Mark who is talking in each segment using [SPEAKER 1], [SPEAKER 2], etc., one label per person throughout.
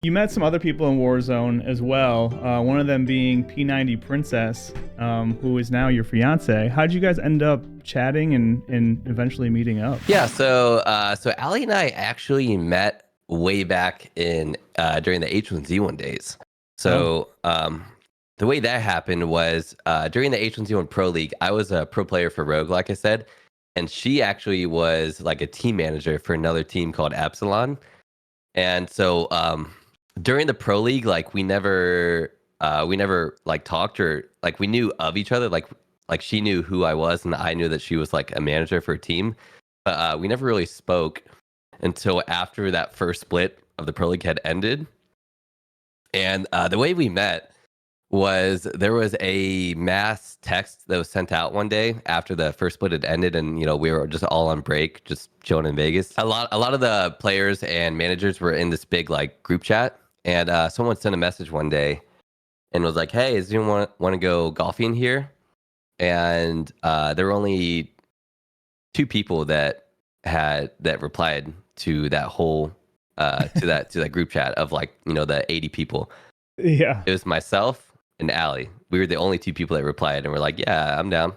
[SPEAKER 1] You met some other people in Warzone as well. One of them being P90 Princess, who is now your fiance. How did you guys end up chatting and eventually meeting up?
[SPEAKER 2] Yeah, so Ali and I actually met way back in during the H1Z1 days.
[SPEAKER 1] Oh,
[SPEAKER 2] So the way that happened was during the H1Z1 Pro League, I was a pro player for Rogue, like I said, and she actually was like a team manager for another team called Absalon. And so during the Pro League, like we never like talked or like we knew of each other, like she knew who I was and I knew that she was like a manager for a team. But we never really spoke until after that first split of the Pro League had ended. And the way we met was there was a mass text that was sent out one day after the first split had ended, and we were just all on break, just chilling in Vegas. A lot of the players and managers were in this big like group chat, and someone sent a message one day and was like, "Hey, does anyone want to go golfing here?" And there were only two people that replied to that whole to that group chat of like the 80 people.
[SPEAKER 1] yeah.
[SPEAKER 2] It was myself and Allie. We were the only two people that replied, and we're like, "Yeah, I'm down."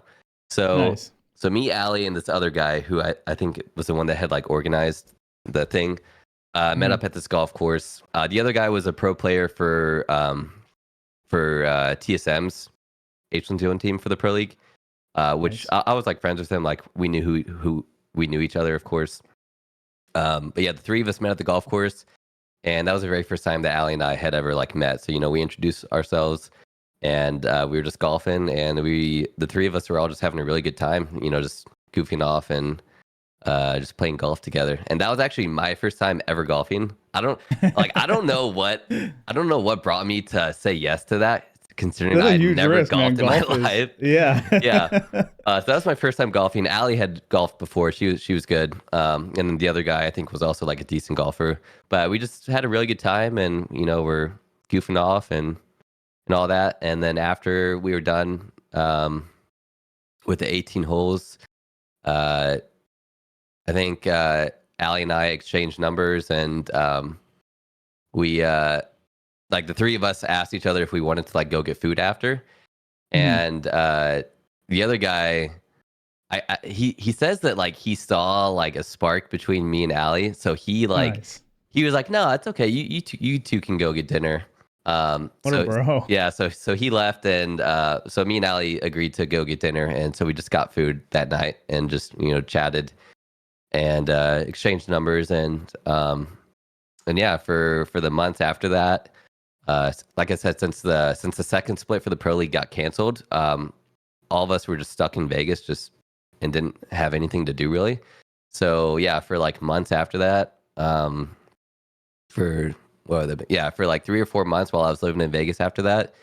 [SPEAKER 2] So
[SPEAKER 1] Nice.
[SPEAKER 2] so me, Allie, and this other guy who I think was the one that had like organized the thing met
[SPEAKER 1] Mhm.
[SPEAKER 2] up at this golf course. The other guy was a pro player for TSM's H1Z1 team for the pro league, which
[SPEAKER 1] Nice.
[SPEAKER 2] I was like friends with him. Like we knew who we knew each other, of course. But yeah, the three of us met at the golf course, and that was the very first time that Allie and I had ever like met. So we introduced ourselves, and we were just golfing, and the three of us were all just having a really good time. Just goofing off and just playing golf together. And that was actually my first time ever golfing. I don't know what brought me to say yes to that, considering
[SPEAKER 1] That's
[SPEAKER 2] I
[SPEAKER 1] a
[SPEAKER 2] had
[SPEAKER 1] huge
[SPEAKER 2] never
[SPEAKER 1] risk, man.
[SPEAKER 2] golfed in my
[SPEAKER 1] Golf is,
[SPEAKER 2] life.
[SPEAKER 1] yeah.
[SPEAKER 2] Yeah. So that was my first time golfing. Allie had golfed before. She was good. And then the other guy I think was also like a decent golfer. But we just had a really good time, and we're goofing off and all that. And then after we were done with the 18 holes, uh, I think Allie and I exchanged numbers, and we like the three of us asked each other if we wanted to like go get food after.
[SPEAKER 1] Mhm.
[SPEAKER 2] And the other guy, he says that like he saw like a spark between me and Allie, so
[SPEAKER 1] Nice.
[SPEAKER 2] he was like, "No, it's okay. You two can go get dinner."
[SPEAKER 1] What a
[SPEAKER 2] So
[SPEAKER 1] bro.
[SPEAKER 2] yeah, so he left, and so me and Allie agreed to go get dinner, and so we just got food that night and just chatted and exchanged numbers, and yeah, for the months after that, like I said, since the second split for the pro league got canceled, all of us were just stuck in Vegas, just and didn't have anything to do really. So yeah, for like months after that, for for like 3 or 4 months while I was living in Vegas after that,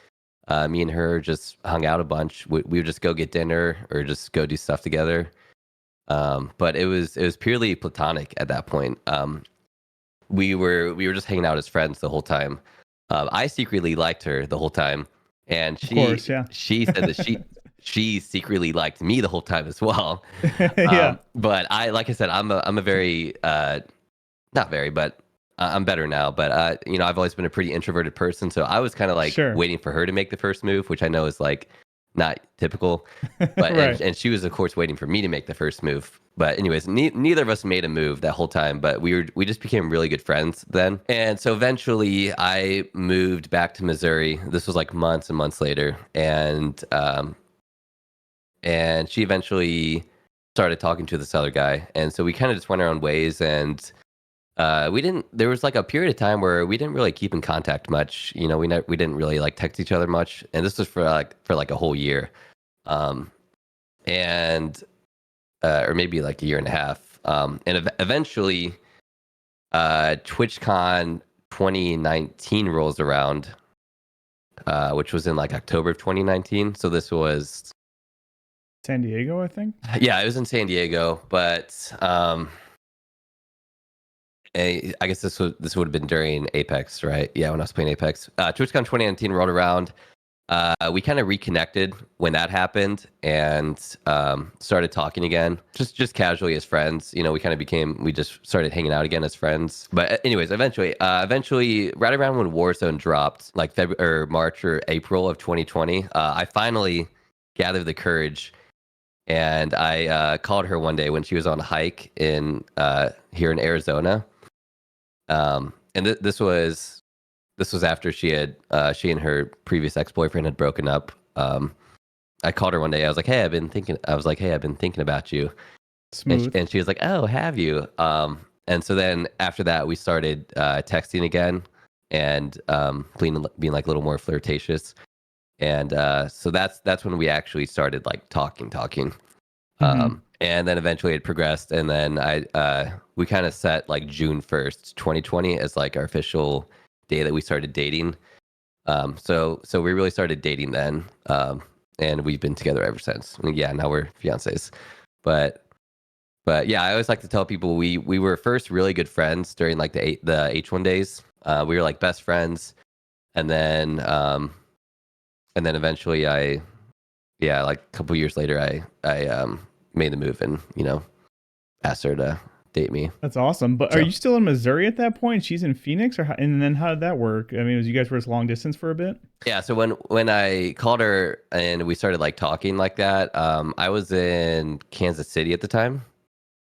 [SPEAKER 2] me and her just hung out a bunch. We would just go get dinner or just go do stuff together. But it was purely platonic at that point. We were just hanging out as friends the whole time. I secretly liked her the whole time, and
[SPEAKER 1] Of
[SPEAKER 2] she
[SPEAKER 1] course, yeah.
[SPEAKER 2] she said that she secretly liked me the whole time as well.
[SPEAKER 1] Yeah.
[SPEAKER 2] But like I said, I'm a very not very, but I'm better now. But I've always been a pretty introverted person, so I was kind of like
[SPEAKER 1] Sure.
[SPEAKER 2] waiting for her to make the first move, which I know is like not typical. But
[SPEAKER 1] Right.
[SPEAKER 2] and she was of course waiting for me to make the first move. But anyways, neither of us made a move that whole time. But we just became really good friends then. And so eventually, I moved back to Missouri. This was like months and months later, and she eventually started talking to this other guy, and so we kind of just went our own ways, and we didn't. There was like a period of time where we didn't really keep in contact much. We didn't really like text each other much, and this was for like a whole year, um, and or maybe like a year and a half, and eventually, TwitchCon 2019 rolls around, which was in like October of 2019. So this was
[SPEAKER 1] San Diego, I think.
[SPEAKER 2] yeah, it was in San Diego, but I guess this would have been during Apex, right? Yeah, when I was playing Apex. TwitchCon 2019 rolled around. We kind of reconnected when that happened and started talking again, just casually as friends. You know, we just started hanging out again as friends. But anyways, eventually, right around when Warzone dropped, like February or March or April of 2020, I finally gathered the courage and I called her one day when she was on a hike in here in Arizona. And this was after she and her previous ex-boyfriend had broken up. I called her one day. I was like, "Hey, I've been thinking about you."
[SPEAKER 1] Smooth.
[SPEAKER 2] And she was like, "Oh, have you?" And so then after that, we started texting again and being like a little more flirtatious. And so that's when we actually started like talking. And then eventually it progressed, and then we kind of set like June 1st, 2020 as like our official day that we started dating. So we really started dating then, and we've been together ever since. I mean, yeah, now we're fiancés. But but yeah, I always like to tell people we were first really good friends during like the H1 days. We were like best friends, and then eventually like a couple years later I made the move and asked her to date me.
[SPEAKER 1] That's awesome. But are
[SPEAKER 2] So
[SPEAKER 1] you still in Missouri at that point? She's in Phoenix, and then how did that work? I mean, was you guys were just long distance for a bit?
[SPEAKER 2] yeah, so when I called her and we started like talking like that, I was in Kansas City at the time,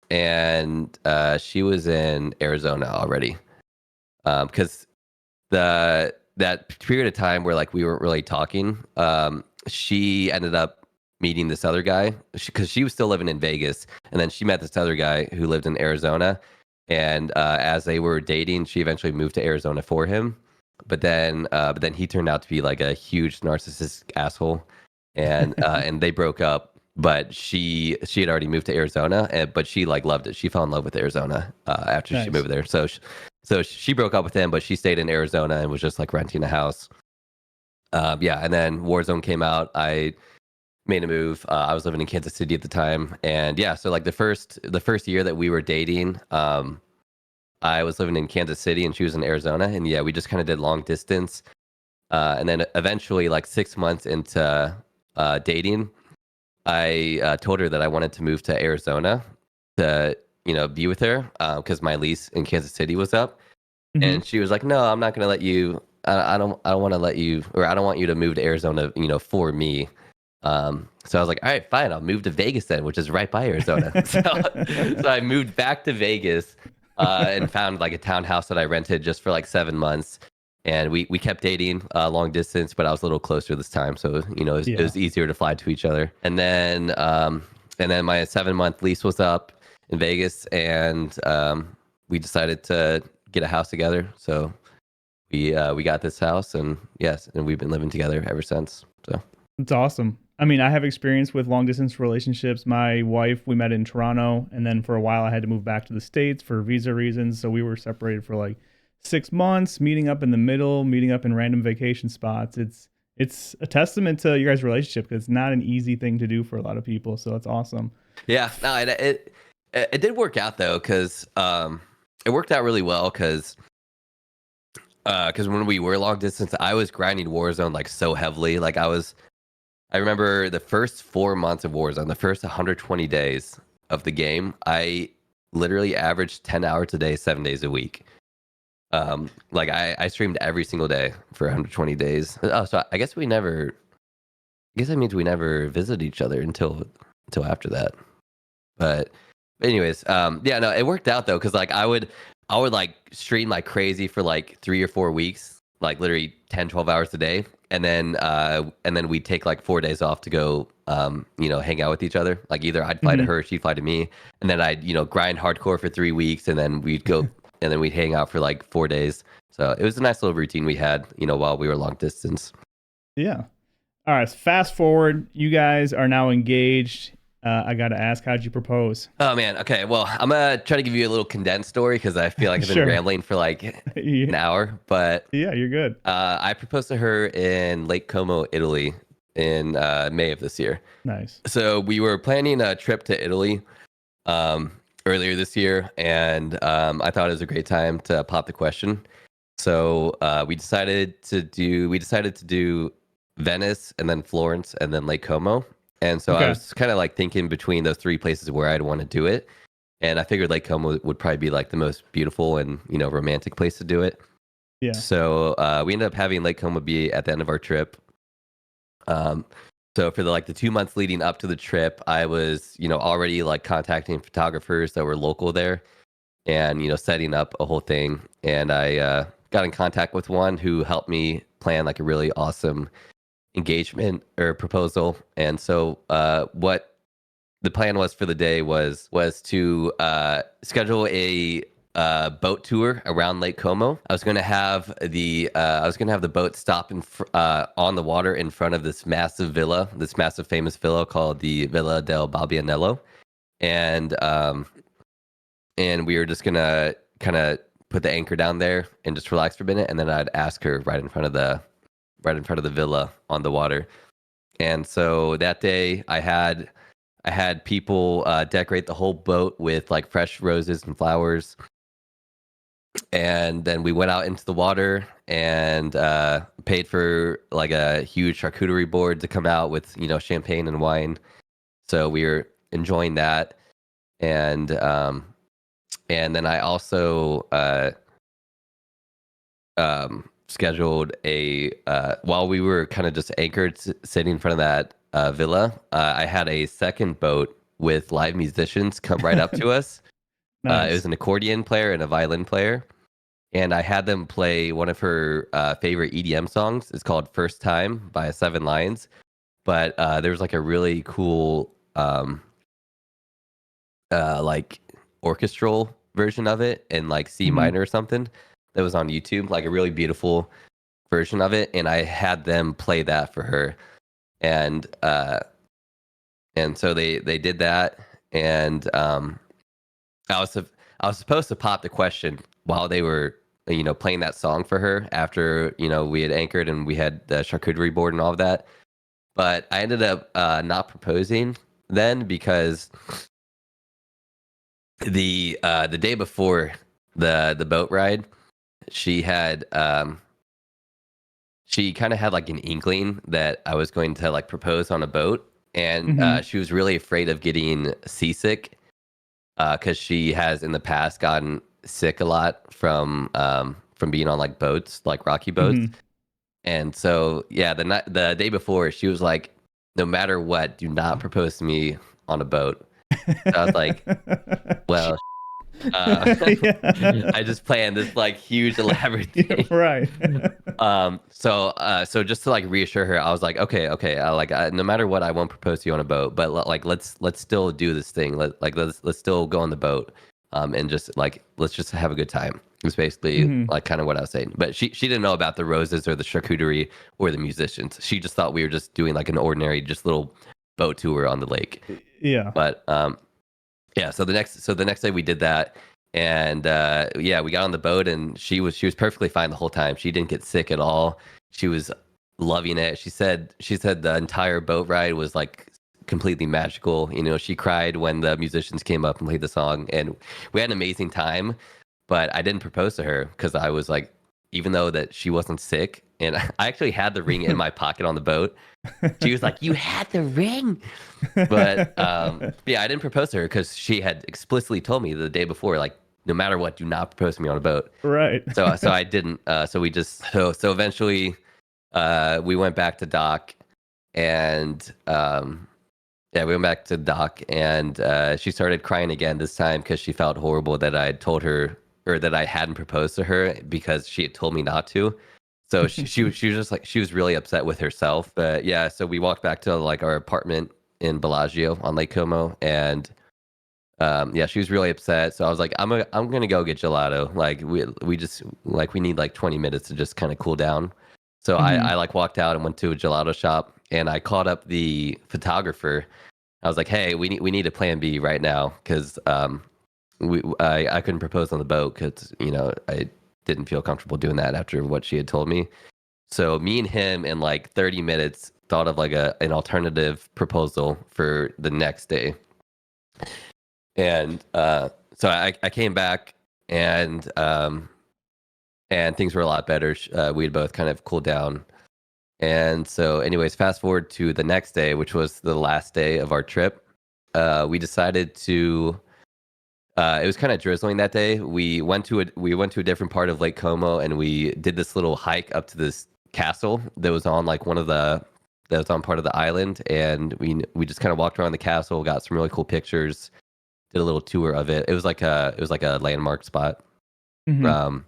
[SPEAKER 2] and she was in Arizona already. Because that period of time where like we weren't really talking, she ended up meeting this other guy because she was still living in Vegas, and then she met this other guy who lived in Arizona, and as they were dating, she eventually moved to Arizona for him. But then he turned out to be like a huge narcissistic asshole, and they broke up. But she had already moved to Arizona, but she like loved it. She fell in love with Arizona after she
[SPEAKER 1] Nice.
[SPEAKER 2] moved there. So she broke up with him, but she stayed in Arizona and was just like renting a house. Yeah, and then Warzone came out. I made a move. I was living in Kansas City at the time, and yeah, so like the first year that we were dating, I was living in Kansas City and she was in Arizona, and yeah, we just kind of did long distance. And then eventually, like 6 months into dating, I told her that I wanted to move to Arizona to be with her because my lease in Kansas City was up.
[SPEAKER 1] Mm-hmm.
[SPEAKER 2] And she was like, "No, I'm not going to let you. I don't want to let you, or I don't want you to move to Arizona, for me." So I was like, "All right, fine. I'll move to Vegas then, which is right by Arizona." So I moved back to Vegas and found like a townhouse that I rented just for like 7 months. And we kept dating long distance, but I was a little closer this time, so it
[SPEAKER 1] Yeah.
[SPEAKER 2] was easier to fly to each other. And then my 7 month lease was up in Vegas, and we decided to get a house together. So we got this house, and yes, and we've been living together ever since. So
[SPEAKER 1] It's awesome. I mean, I have experience with long distance relationships. My wife, we met in Toronto, and then for a while I had to move back to the States for visa reasons. So we were separated for like 6 months, meeting up in the middle, meeting up in random vacation spots. It's a testament to your guys' relationship because it's not an easy thing to do for a lot of people. So it's awesome.
[SPEAKER 2] yeah, no, it did work out though, because it worked out really well because when we were long distance, I was grinding Warzone like so heavily. I remember the first 4 months of Warzone, the first 120 days of the game, I literally averaged 10 hours a day, 7 days a week. Like I streamed every single day for 120 days. Oh, so I guess that means we never visited each other until after that. But anyways, yeah, no, it worked out though, because like I would like stream like crazy for like 3 or 4 weeks, like literally 10, 12 hours a day. And then we'd take like 4 days off to go hang out with each other. Like either I'd fly to
[SPEAKER 1] Hmm.
[SPEAKER 2] her, she'd fly to me, and then I'd grind hardcore for 3 weeks, and then we'd go and then we'd hang out for like 4 days. So it was a nice little routine we had, while we were long distance.
[SPEAKER 1] Yeah. All right. So fast forward. You guys are now engaged. I got to ask, how'd you propose?
[SPEAKER 2] Oh man, okay. Well, I'm gonna try to give you a little condensed story because I feel like I've been
[SPEAKER 1] Sure.
[SPEAKER 2] rambling for like
[SPEAKER 1] Yeah,
[SPEAKER 2] an hour. But
[SPEAKER 1] you're good.
[SPEAKER 2] I proposed to her in Lake Como, Italy, in May of this year.
[SPEAKER 1] Nice.
[SPEAKER 2] So we were planning a trip to Italy um, earlier this year, and I thought it was a great time to pop the question. So we decided to do Venice, and then Florence, and then Lake Como. And so I
[SPEAKER 1] Okay.
[SPEAKER 2] was kind of like thinking between those three places where I'd want to do it. And I figured Lake Como would probably be like the most beautiful and, romantic place to do it.
[SPEAKER 1] Yeah.
[SPEAKER 2] So we ended up having Lake Como be at the end of our trip. Um, so for the 2 months leading up to the trip, I was, already like contacting photographers that were local there and, setting up a whole thing. And I got in contact with one who helped me plan like a really awesome engagement or proposal. And so what the plan was for the day was to schedule a boat tour around Lake Como. I was going to have the boat stop on the water in front of this massive famous villa called the Villa del Balbianello, and we were just gonna kind of put the anchor down there and just relax for a minute, and then I'd ask her right in front of the villa on the water. And so that day I had people decorate the whole boat with like fresh roses and flowers. And then we went out into the water and paid for like a huge charcuterie board to come out with, champagne and wine. So we were enjoying that. And then I also scheduled while we were kind of just anchored sitting in front of that villa, I had a second boat with live musicians come right up to us. It was
[SPEAKER 1] Nice.
[SPEAKER 2] an accordion player and a violin player, and I had them play one of her favorite EDM songs. It's called "First Time" by Seven Lions. But there was like a really cool like orchestral version of it in like C
[SPEAKER 1] Mhm.
[SPEAKER 2] minor or something that was on YouTube, like a really beautiful version of it, and I had them play that for her, and so they did that, and I was I was supposed to pop the question while they were playing that song for her after we had anchored and we had the charcuterie board and all of that, but I ended up not proposing then because the day before the boat ride, she had she kind of had like an inkling that I was going to like propose on a boat, and
[SPEAKER 1] Mhm.
[SPEAKER 2] she was really afraid of getting seasick because she has in the past gotten sick a lot from being on like boats, like rocky boats.
[SPEAKER 1] Mhm.
[SPEAKER 2] And so yeah, the day before, she was like, "No matter what, do not propose to me on a boat." So I was like,
[SPEAKER 1] Shit.
[SPEAKER 2] "Well,
[SPEAKER 1] Yeah.
[SPEAKER 2] I just planned this like huge elaborate
[SPEAKER 1] Yeah,
[SPEAKER 2] thing."
[SPEAKER 1] right.
[SPEAKER 2] So just to like reassure her, I was like, okay, no matter what, I won't propose to you on a boat, but like let's still do this thing. Let's still go on the boat, and just like let's just have a good time. It's basically
[SPEAKER 1] Mhm.
[SPEAKER 2] like kind of what I was saying. But she didn't know about the roses or the charcuterie or the musicians. She just thought we were just doing like an ordinary, just little boat tour on the lake.
[SPEAKER 1] Yeah.
[SPEAKER 2] But yeah, so the next day we did that, and yeah, we got on the boat, and she was perfectly fine the whole time. She didn't get sick at all. She was loving it. She said the entire boat ride was like completely magical. She cried when the musicians came up and played the song, and we had an amazing time. But I didn't propose to her because I was like, even though that she wasn't sick, and I actually had the ring in my pocket on the boat. She was like, "You had the ring." But yeah, I didn't propose to her because she had explicitly told me the day before, like, no matter what, do not propose to me on a boat.
[SPEAKER 1] Right.
[SPEAKER 2] So I didn't. So we just so eventually we went back to dock, and yeah, we went back to dock, and she started crying again this time because she felt horrible that I had told her or that I hadn't proposed to her because she had told me not to. So she was just like she was really upset with herself. But yeah, so we walked back to like our apartment in Bellagio on Lake Como, and yeah, she was really upset. So I was like, I'm gonna go get gelato. Like we just like we need like 20 minutes to just kind of cool down. So I
[SPEAKER 1] Mhm.
[SPEAKER 2] like walked out and went to a gelato shop, and I called up the photographer. I was like, hey, we need a plan B right now because I couldn't propose on the boat because I didn't feel comfortable doing that after what she had told me. So me and him in like 30 minutes thought of like an alternative proposal for the next day. And so I came back, and things were a lot better. We had both kind of cooled down, And so, anyways, fast forward to the next day, which was the last day of our trip. We decided to. It was kind of drizzling that day. We went to a different part of Lake Como, and we did this little hike up to this castle that was on like that was on part of the island, and we just kind of walked around the castle, got some really cool pictures, did a little tour of it. It was like a landmark spot.
[SPEAKER 1] Mm-hmm.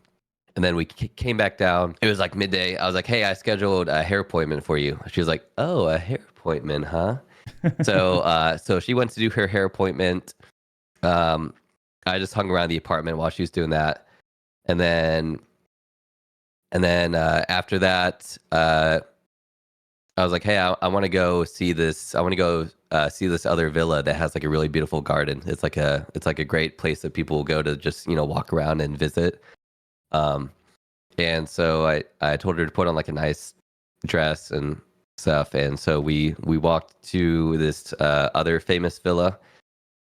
[SPEAKER 2] And then we came back down. It was like midday. I was like, "Hey, I scheduled a hair appointment for you." She was like, "Oh, a hair appointment, huh?" So she went to do her hair appointment. Um, I just hung around the apartment while she was doing that, and then after that, I was like, "Hey, I want to go see this. I want to go see this other villa that has like a really beautiful garden. It's like a great place that people will go to just walk around and visit." And so I told her to put on like a nice dress and stuff, and so we walked to this other famous villa,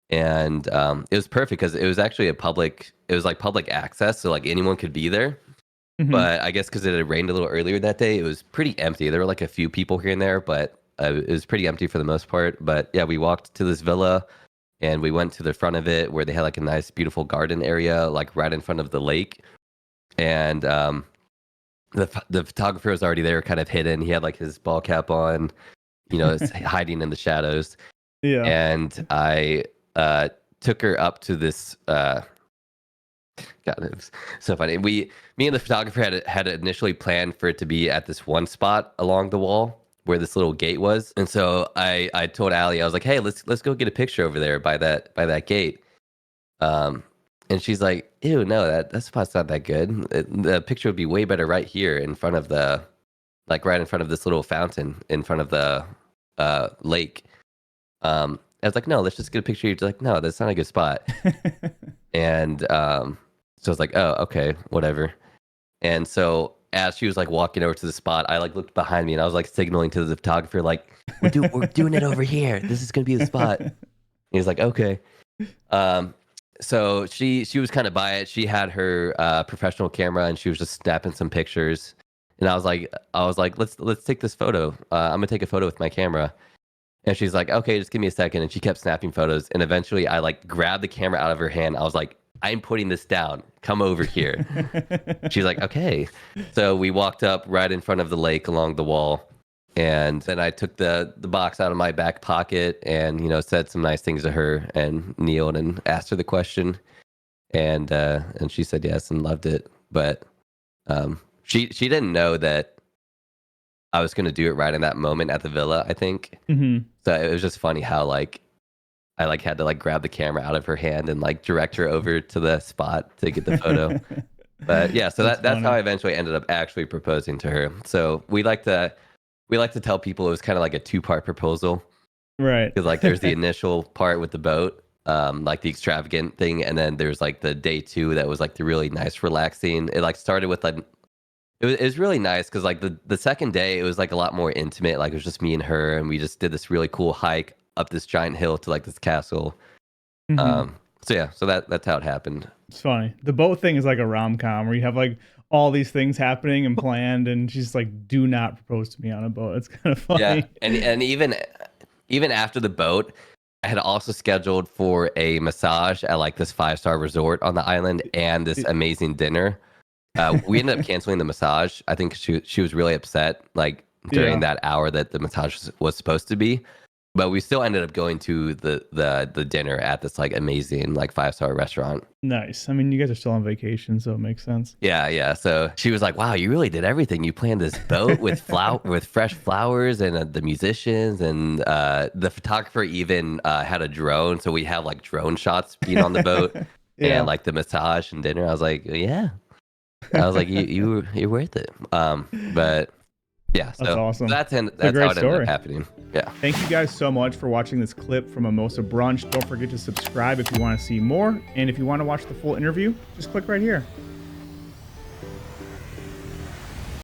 [SPEAKER 2] and it was perfect because it was actually it was like public access, so like anyone could be there.
[SPEAKER 1] Mm-hmm.
[SPEAKER 2] But I guess because it had rained a little earlier that day, it was pretty empty. There were like a few people here and there, but it was pretty empty for the most part. But yeah, we walked to this villa and we went to the front of it where they had like a nice, beautiful garden area, like right in front of the lake. And the photographer was already there, kind of hidden. He had like his ball cap on, hiding in the shadows.
[SPEAKER 1] Yeah.
[SPEAKER 2] And I took her up to this. God, it was so funny. Me and the photographer had initially planned for it to be at this one spot along the wall where this little gate was, and so I told Allie, I was like, "Hey, let's go get a picture over there by that gate." And she's like, "Ew, no, that spot's not that good. The picture would be way better right here in front of right in front of this little fountain in front of the lake." I was like, "No, let's just get a picture." She's like, "No, that's not a good spot." And so I was like, "Oh, okay, whatever." And so as she was like walking over to the spot, I like looked behind me and I was like signaling to the photographer, like, we're doing it over here. This is gonna be the spot." And he was like, "Okay." So she was kind of by it. She had her professional camera and she was just snapping some pictures. And I was like, let's take this photo. I'm gonna take a photo with my camera. And she's like, "Okay, just give me a second." And she kept snapping photos. And eventually I like grabbed the camera out of her hand. I was like, "I'm putting this down. Come over here." She's like, "Okay." So we walked up right in front of the lake along the wall. And then I took the box out of my back pocket and, said some nice things to her and kneeled and asked her the question. And she said yes and loved it. But she didn't know that I was going to do it right in that moment at the villa, I think.
[SPEAKER 1] Mm-hmm.
[SPEAKER 2] So it was just funny how like I like had to like grab the camera out of her hand and like direct her over to the spot to get the photo. But yeah, so that's how I eventually ended up actually proposing to her. So we like to tell people it was kind of like a two-part proposal.
[SPEAKER 1] Right.
[SPEAKER 2] Because like there's the initial part with the boat, like the extravagant thing, and then there's like the day two that was like the really nice relaxing. It like started with like it was really nice because like the second day it was like a lot more intimate. Like it was just me and her, and we just did this really cool hike up this giant hill to like this castle.
[SPEAKER 1] Mm-hmm.
[SPEAKER 2] So yeah, so that's how it happened.
[SPEAKER 1] It's funny. The boat thing is like a rom-com where you have like all these things happening and planned, and she's like, "Do not propose to me on a boat." It's kind of funny.
[SPEAKER 2] Yeah, and even after the boat, I had also scheduled for a massage at like this 5-star resort on the island and this amazing dinner. We ended up canceling the massage. I think she was really upset like during that hour that the massage was supposed to be. But we still ended up going to the dinner at this like amazing like 5-star restaurant.
[SPEAKER 1] Nice. I mean, you guys are still on vacation, so it makes sense.
[SPEAKER 2] Yeah. So she was like, "Wow, you really did everything. You planned this boat with with fresh flowers and the musicians and the photographer even had a drone, so we have like drone shots being on the boat
[SPEAKER 1] Yeah.
[SPEAKER 2] and like the massage and dinner." I was like, "Yeah." I was like, you're worth it." But yeah, so
[SPEAKER 1] That's awesome.
[SPEAKER 2] That's
[SPEAKER 1] a
[SPEAKER 2] how
[SPEAKER 1] great
[SPEAKER 2] it ended
[SPEAKER 1] story.
[SPEAKER 2] up happening. Yeah.
[SPEAKER 1] Thank you guys so much for watching this clip from Mimosa Brunch. Don't forget to subscribe if you want to see more. And if you want to watch the full interview, just click right here.